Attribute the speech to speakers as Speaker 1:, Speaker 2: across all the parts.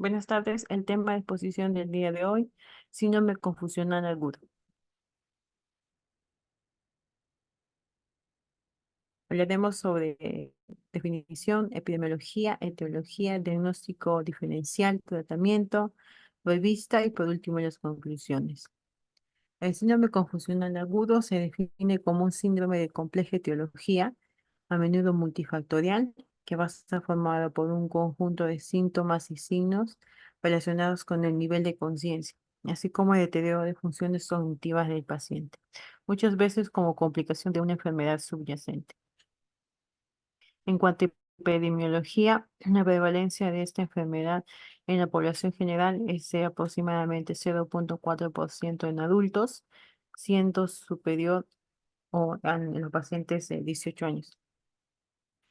Speaker 1: Buenas tardes. El tema de exposición del día de hoy, síndrome confusional agudo. Hablaremos sobre definición, epidemiología, etiología, diagnóstico diferencial, tratamiento, revista y por último las conclusiones. El síndrome confusional agudo se define como un síndrome de compleja etiología, a menudo multifactorial, que va a estar formado por un conjunto de síntomas y signos relacionados con el nivel de conciencia, así como el deterioro de funciones cognitivas del paciente, muchas veces como complicación de una enfermedad subyacente. En cuanto a epidemiología, la prevalencia de esta enfermedad en la población general es de aproximadamente 0,4% en adultos, siendo superior en los pacientes de 18 años.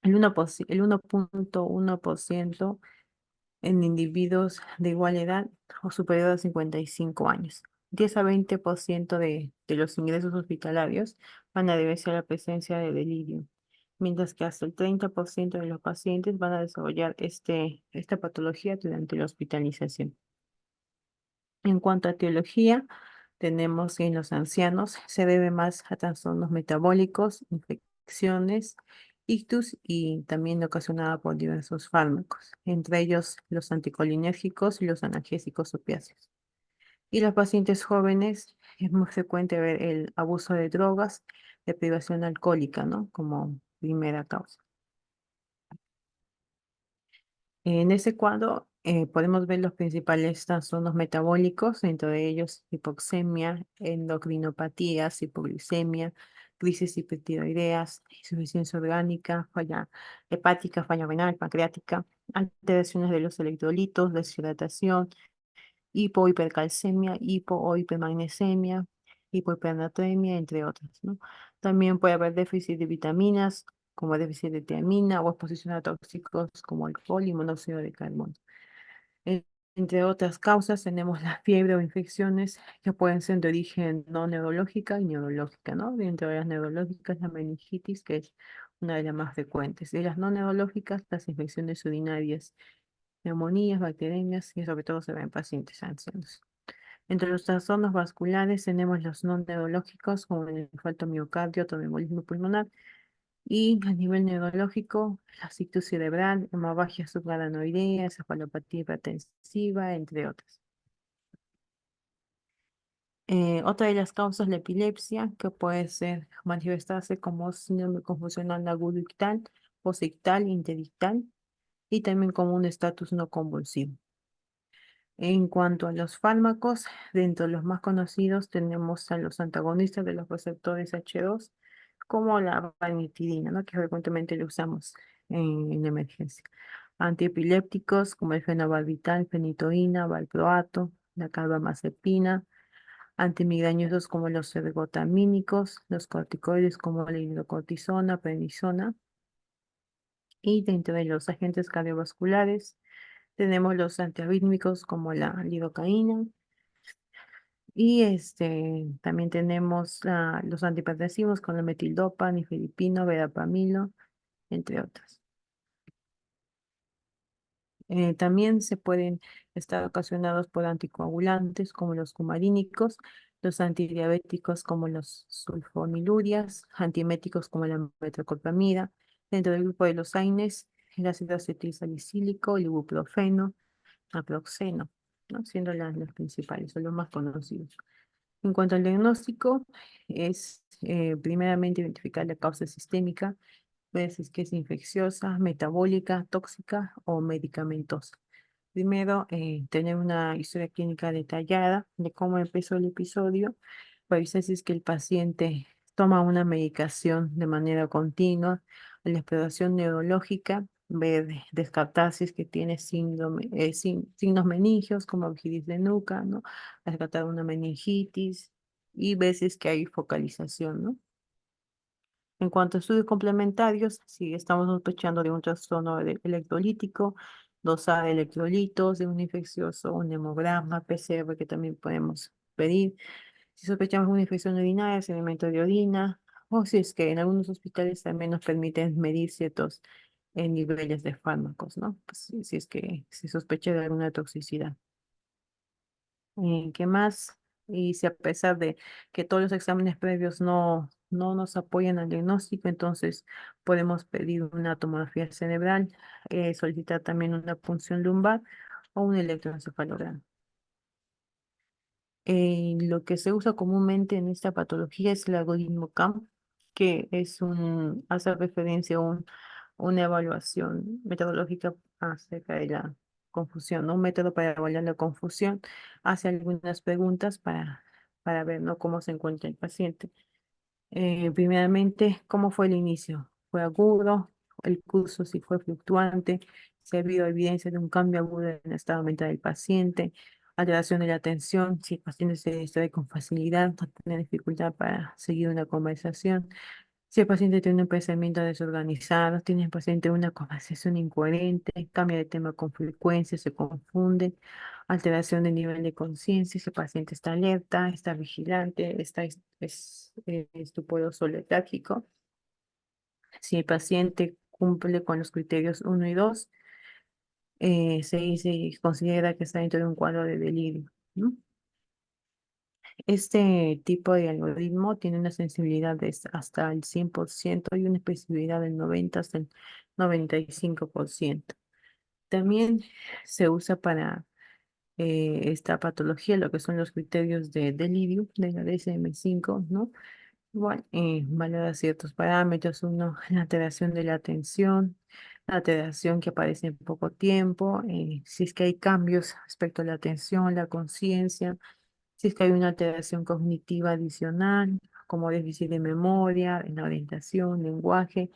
Speaker 1: El 1,1% en individuos de igual edad o superior a 55 años. 10 a 20% de los ingresos hospitalarios van a deberse a la presencia de delirio, mientras que hasta el 30% de los pacientes van a desarrollar esta patología durante la hospitalización. En cuanto a etiología, tenemos en los ancianos, se debe más a trastornos metabólicos, infecciones, ictus y también ocasionada por diversos fármacos, entre ellos los anticolinérgicos y los analgésicos opiáceos. Y los pacientes jóvenes es muy frecuente ver el abuso de drogas, de privación alcohólica, ¿no? Como primera causa. En ese cuadro podemos ver los principales trastornos metabólicos, entre ellos hipoxemia, endocrinopatías, hipoglucemia, crisis hipertiroideas, insuficiencia orgánica, falla hepática, falla renal, pancreática, alteraciones de los electrolitos, deshidratación, hipohipercalcemia, hipo o hipermagnesemia, hipohipernatremia, entre otras, ¿no? También puede haber déficit de vitaminas, como déficit de tiamina o exposición a tóxicos como alcohol y monóxido de carbono. En- Entre otras causas, tenemos la fiebre o infecciones que pueden ser de origen no neurológica y neurológica, ¿no? Dentro de las neurológicas, la meningitis, que es una de las más frecuentes. Y las no neurológicas, las infecciones urinarias, neumonías, bacterias, y sobre todo se ven en pacientes ancianos. Entre los trastornos vasculares tenemos los no neurológicos, como el infarto miocardio, tromboembolismo pulmonar, y a nivel neurológico, la ictus cerebral, hemorragia subaranoidea, encefalopatía hipertensiva, entre otras. Otra de las causas, la epilepsia, que puede ser manifestarse como síndrome confusional agudo ictal, posictal, interdictal, y también como un estatus no convulsivo. En cuanto a los fármacos, dentro de los más conocidos tenemos a los antagonistas de los receptores H2, como la ranitidina, ¿no? Que frecuentemente lo usamos en emergencia. Antiepilépticos como el fenobarbital, fenitoína, valproato, la carbamazepina, antimigrañosos como los ergotamínicos, los corticoides como la hidrocortisona, prednisona, y dentro de los agentes cardiovasculares tenemos los antiarrítmicos como la lidocaína, y también tenemos los antihipertensivos con la metildopa, nifedipino, verapamilo, entre otros. También se pueden estar ocasionados por anticoagulantes como los cumarínicos, los antidiabéticos como los sulfonilurias, antieméticos como la metoclopramida, dentro del grupo de los AINES, el ácido acetilsalicílico, el ibuprofeno, naproxeno, ¿no? Siendo las principales, son los más conocidos. En cuanto al diagnóstico, es primeramente identificar la causa sistémica, ver si es que es infecciosa, metabólica, tóxica o medicamentosa. Primero, tener una historia clínica detallada de cómo empezó el episodio, revisar si es que el paciente toma una medicación de manera continua, la exploración neurológica, ver, descartar si es que tiene signos meningios como virgidis de nuca, ¿no? Descartar una meningitis y ver si es que hay focalización, ¿no? En cuanto a estudios complementarios, si estamos sospechando de un trastorno electrolítico, dosar de electrolitos, de un infeccioso, un hemograma, PCR que también podemos pedir. Si sospechamos una infección urinaria, sedimento de orina, o si es que en algunos hospitales también nos permiten medir ciertos niveles de fármacos, ¿no? Pues, si es que se sospecha de alguna toxicidad. ¿Qué más? Y si a pesar de que todos los exámenes previos no nos apoyan al diagnóstico, entonces podemos pedir una tomografía cerebral, solicitar también una punción lumbar o un electroencefalograma. Lo que se usa comúnmente en esta patología es el algoritmo CAM, que hace referencia a una evaluación metodológica acerca de la confusión, ¿no? Un método para evaluar la confusión. Hace algunas preguntas para ver, ¿no?, cómo se encuentra el paciente. Primeramente, ¿cómo fue el inicio? ¿Fue agudo? ¿El curso si fue fluctuante? ¿Si ha habido evidencia de un cambio agudo en el estado mental del paciente? Alteración de la atención, si el paciente se distrae con facilidad, no tiene dificultad para seguir una conversación. Si el paciente tiene un pensamiento desorganizado, tiene el paciente una conversación incoherente, cambia de tema con frecuencia, se confunde, alteración de nivel de conciencia, si el paciente está alerta, está vigilante, estuporoso o letárgico. Si el paciente cumple con los criterios uno y 2, se considera que está dentro de un cuadro de delirio, ¿no? Este tipo de algoritmo tiene una sensibilidad de hasta el 100% y una especificidad del 90 hasta el 95%. También se usa para esta patología lo que son los criterios de delirio de la DSM-5, ¿no? Igual, valora ciertos parámetros, uno, la alteración de la atención, la alteración que aparece en poco tiempo, si es que hay cambios respecto a la atención, la conciencia, si es que hay una alteración cognitiva adicional, como déficit de memoria, en la orientación, lenguaje,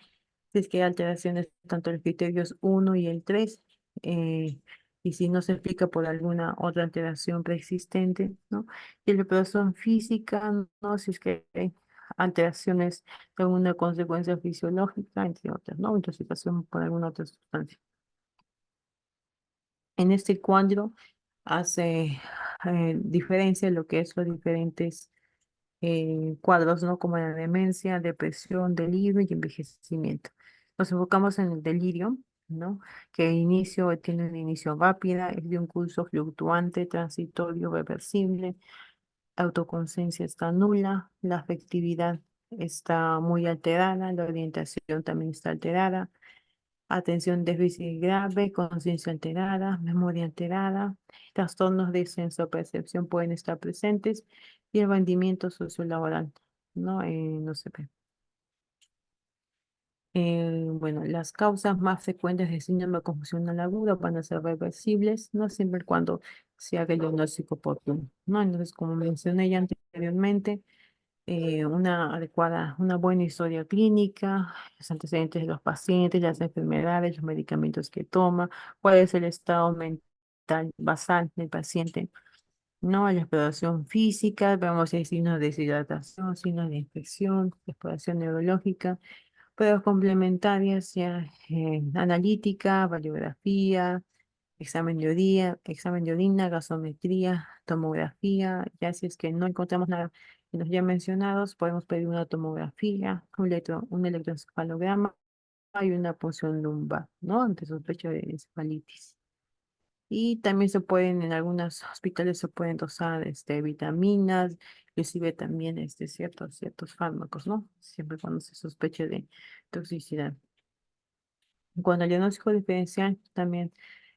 Speaker 1: si es que hay alteraciones tanto en los criterios uno y el 3, eh, y si no se explica por alguna otra alteración preexistente, ¿no? Y la alteración física, ¿no? Si es que hay alteraciones de una consecuencia fisiológica, entre otras, ¿no? Intoxicación por alguna otra sustancia. En este cuadro hace diferencia lo que es los diferentes cuadros, ¿no? Como la demencia, depresión, delirio y envejecimiento. Nos enfocamos en el delirio, ¿no? Que tiene un inicio rápida, es de un curso fluctuante, transitorio, reversible, autoconciencia está nula, la afectividad está muy alterada, la orientación también está alterada, atención déficit grave, conciencia alterada, memoria alterada, trastornos de sensopercepción pueden estar presentes y el rendimiento sociolaboral, ¿no? No se ve. Bueno, las causas más frecuentes de síndrome confusional aguda van a ser reversibles, no siempre y cuando se haga el diagnóstico oportuno, ¿no? Entonces, como mencioné ya anteriormente, una buena historia clínica, los antecedentes de los pacientes, las enfermedades, los medicamentos que toma, cuál es el estado mental basal del paciente, ¿no? La exploración física, vemos si hay signos de deshidratación, signos de infección, exploración neurológica, pruebas complementarias, ya, analítica, radiografía, examen de orina, gasometría, tomografía. Ya si es que no encontramos nada de los ya mencionados, podemos pedir una tomografía, un electroencefalograma y una punción lumbar, ¿no? Ante sospecha de encefalitis. Y también en algunos hospitales se pueden dosar vitaminas, inclusive también ciertos fármacos, ¿no? Siempre cuando se sospeche de toxicidad. En cuanto al diagnóstico diferencial, también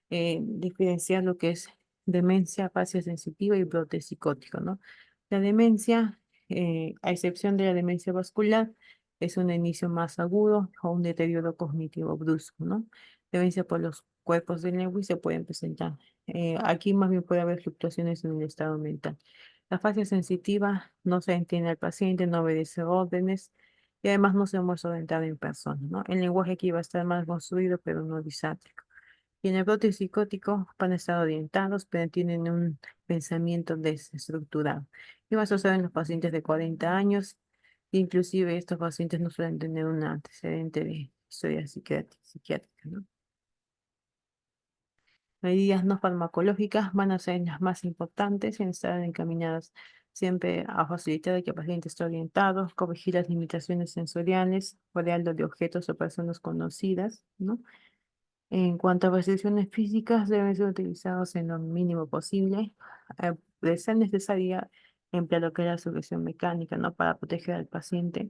Speaker 1: diferenciar lo que es demencia afasia sensitiva y brote psicótico, ¿no? La demencia, a excepción de la demencia vascular, es un inicio más agudo o un deterioro cognitivo brusco, ¿no? Demencia por los cuerpos de Lewy se pueden presentar. Aquí más bien puede haber fluctuaciones en el estado mental. La fase sensitiva no se entiende al paciente, no obedece órdenes y además no se muestra orientado en persona, ¿no? El lenguaje aquí va a estar más construido, pero no disátrico. Y en el brote psicótico van a estar orientados, pero tienen un pensamiento desestructurado. Y más a usar en los pacientes de 40 años, inclusive estos pacientes no suelen tener un antecedente de historia psiquiátrica, ¿no? Medidas no farmacológicas van a ser las más importantes y estar encaminadas siempre a facilitar que el paciente esté orientado, corregir las limitaciones sensoriales, rodearlo de objetos o personas conocidas, ¿no? En cuanto a restricciones físicas, deben ser utilizados en lo mínimo posible. De ser necesaria, emplear lo que es la sujeción mecánica, ¿no? Para proteger al paciente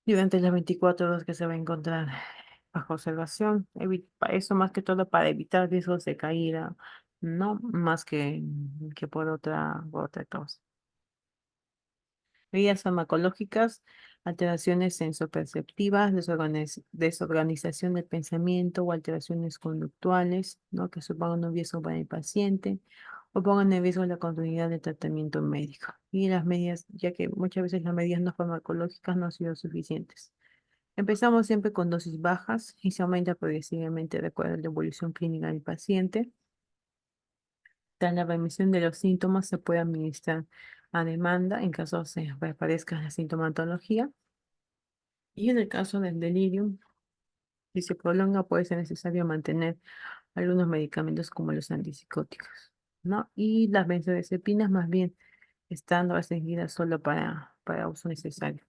Speaker 1: durante las 24 horas que se va a encontrar bajo observación. Eso más que todo para evitar riesgos de caída, no más que por otra causa. Medidas farmacológicas, alteraciones sensoperceptivas, desorganización del pensamiento o alteraciones conductuales, ¿no? Que supongan un riesgo para el paciente o pongan en riesgo la continuidad del tratamiento médico. Y las medidas, ya que muchas veces las medidas no farmacológicas no han sido suficientes. Empezamos siempre con dosis bajas y se aumenta progresivamente de acuerdo a la evolución clínica del paciente. Tras la remisión de los síntomas se puede administrar a demanda en caso se aparezca la sintomatología. Y en el caso del delirium, si se prolonga, puede ser necesario mantener algunos medicamentos como los antipsicóticos, ¿no? Y las benzodiazepinas más bien estando restringidas solo para uso necesario.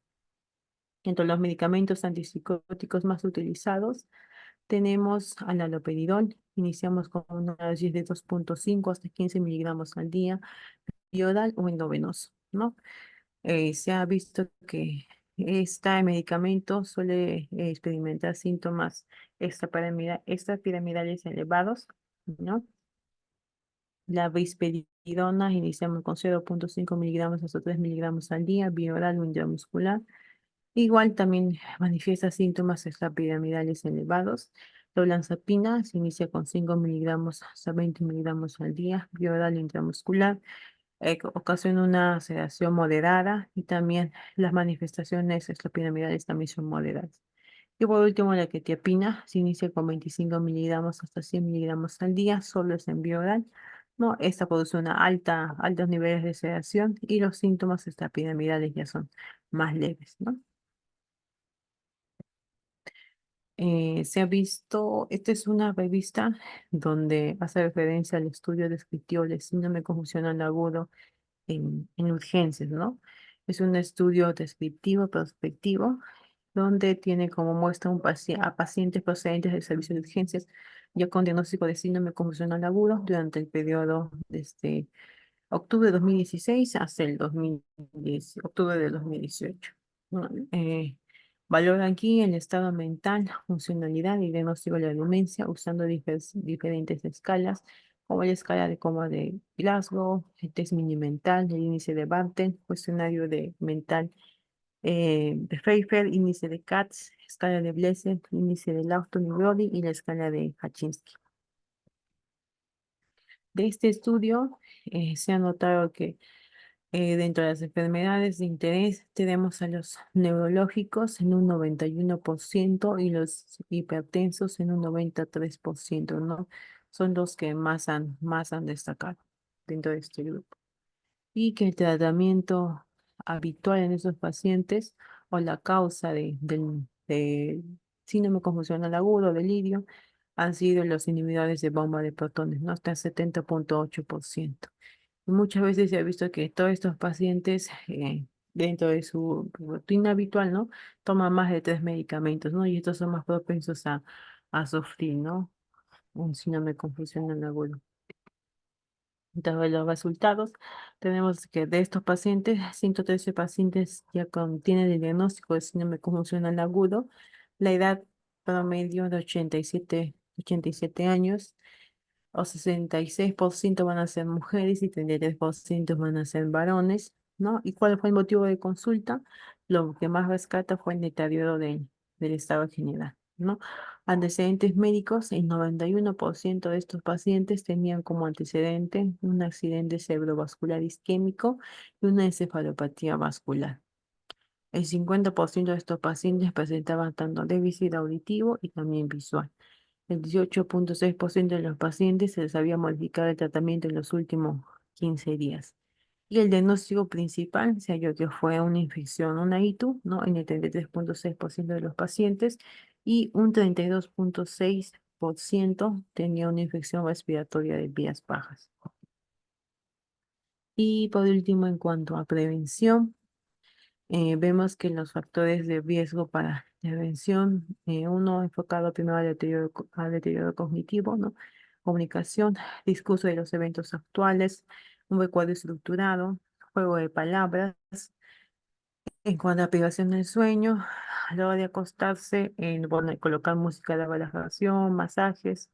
Speaker 1: Entre los medicamentos antipsicóticos más utilizados tenemos al haloperidol. Iniciamos con una dosis de 2,5 hasta 15 miligramos al día, oral o endovenoso, ¿no? Se ha visto que este medicamento suele experimentar síntomas extrapiramidales elevados, ¿no? La risperidona iniciamos con 0,5 miligramos hasta 3 miligramos al día, vía oral o intramuscular. Igual también manifiesta síntomas extrapiramidales elevados. La olanzapina se inicia con 5 miligramos hasta 20 miligramos al día, vía oral o intramuscular. Ocasiona una sedación moderada y también las manifestaciones extrapiramidales también son moderadas. Y por último, la quetiapina se inicia con 25 miligramos hasta 100 miligramos al día, solo es en vía oral. No, esta produce altos niveles de sedación y los síntomas extrapiramidales ya son más leves, ¿no? Se ha visto, esta es una revista donde hace referencia al estudio descriptivo del síndrome confusional agudo en urgencias, ¿no? Es un estudio descriptivo, prospectivo, donde tiene como muestra a pacientes procedentes del servicio de urgencias ya con diagnóstico de síndrome confusional agudo durante el periodo desde octubre de 2016 hasta el 2010, octubre de 2018. ¿No? Valora aquí el estado mental, funcionalidad y diagnóstico de la demencia usando diferentes escalas, como la escala de coma de Glasgow, el test mini mental, el índice de Barton, cuestionario de mental de Pfeiffer, índice de Katz, escala de Blessed, índice de Lawton y Brody y la escala de Kaczynski. De este estudio se ha notado que dentro de las enfermedades de interés tenemos a los neurológicos en un 91% y los hipertensos en un 93%, ¿no? Son los que más han destacado dentro de este grupo. Y que el tratamiento habitual en esos pacientes o la causa de síndrome confusional agudo, delirio, han sido los inhibidores de bomba de protones, ¿no? Hasta el 70,8%. Muchas veces se ha visto que todos estos pacientes, dentro de su rutina habitual, ¿no? Toman más de 3 medicamentos, ¿no? Y estos son más propensos a sufrir, ¿no? Un síndrome confusional agudo. Dado los resultados, tenemos que de estos pacientes, 113 pacientes ya tienen el diagnóstico de síndrome confusional agudo, la edad promedio de 87 años, o 66% van a ser mujeres y 33% van a ser varones, ¿no? ¿Y cuál fue el motivo de consulta? Lo que más rescata fue el deterioro del estado general, ¿no? Antecedentes médicos, el 91% de estos pacientes tenían como antecedente un accidente cerebrovascular isquémico y una encefalopatía vascular. El 50% de estos pacientes presentaban tanto déficit auditivo y también visual. El 18,6% de los pacientes se les había modificado el tratamiento en los últimos 15 días. Y el diagnóstico principal se halló que fue una infección, una ITU, ¿no? En el 33,6% de los pacientes y un 32,6% tenía una infección respiratoria de vías bajas. Y por último, en cuanto a prevención, vemos que los factores de riesgo para prevención, uno enfocado primero al deterioro cognitivo, ¿no? Comunicación, discurso de los eventos actuales, un recuerdo estructurado, juego de palabras. En cuanto a privación del sueño, a la hora de acostarse, bueno, colocar música de relajación, masajes,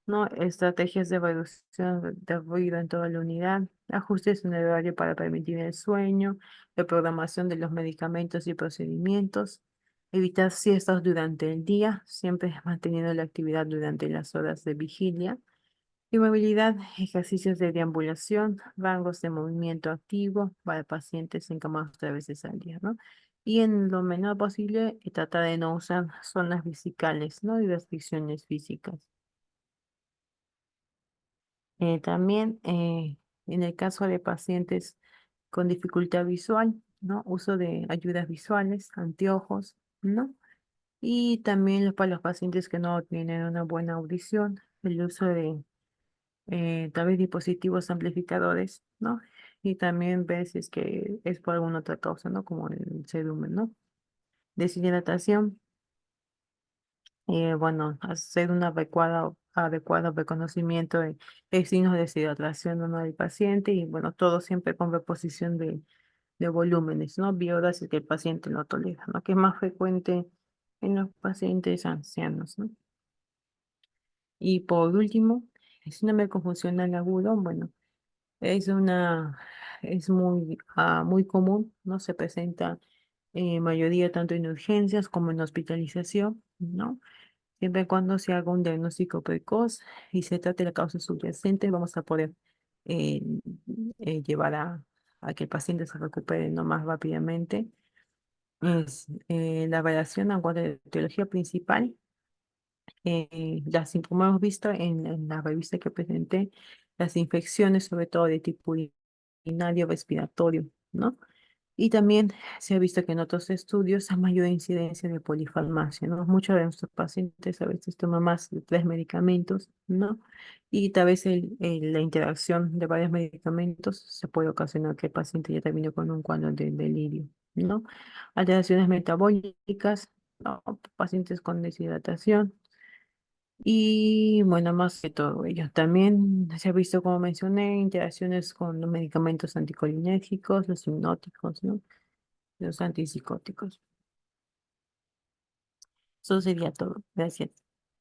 Speaker 1: ¿no? Estrategias de reducción de ruido en toda la unidad, ajustes en el horario para permitir el sueño, reprogramación de los medicamentos y procedimientos, evitar siestas durante el día, siempre manteniendo la actividad durante las horas de vigilia, y movilidad, ejercicios de deambulación, rangos de movimiento activo para pacientes encamados 3 veces al día, ¿no? Y en lo menor posible, tratar de no usar zonas vesicales, ¿no? Y restricciones físicas. También en el caso de pacientes con dificultad visual, ¿no? Uso de ayudas visuales, anteojos, ¿no? Y también para los pacientes que no tienen una buena audición, el uso de tal vez dispositivos amplificadores, ¿no? Y también ver si es que es por alguna otra causa, ¿no? Como el cerumen, ¿no? Deshidratación, bueno, hacer un adecuado reconocimiento de signos de deshidratación o no del paciente y bueno, todo siempre con reposición de volúmenes, ¿no? Biodas que el paciente no tolera, ¿no? Que es más frecuente en los pacientes ancianos, ¿no? Y por último, el síndrome confusional agudo, bueno, es muy común, ¿no? Se presenta mayoría tanto en urgencias como en hospitalización, ¿no? Siempre y cuando se haga un diagnóstico precoz y se trate la causa subyacente, vamos a poder eh, llevar a que el paciente se recupere no más rápidamente. La variación en cuanto a la etiología principal, como hemos visto en la revista que presenté, las infecciones, sobre todo de tipo urinario, respiratorio, ¿no? Y también se ha visto que en otros estudios hay mayor incidencia de polifarmacia, ¿no? Muchos de nuestros pacientes a veces toman más de 3 medicamentos, ¿no? Y tal vez la interacción de varios medicamentos se puede ocasionar que el paciente ya termine con un cuadro de delirio, ¿no? Alteraciones metabólicas, ¿no? Pacientes con deshidratación. Y bueno, más que todo ello. También se ha visto, como mencioné, interacciones con los medicamentos anticolinérgicos, los hipnóticos, ¿no? Los antipsicóticos. Eso sería todo. Gracias.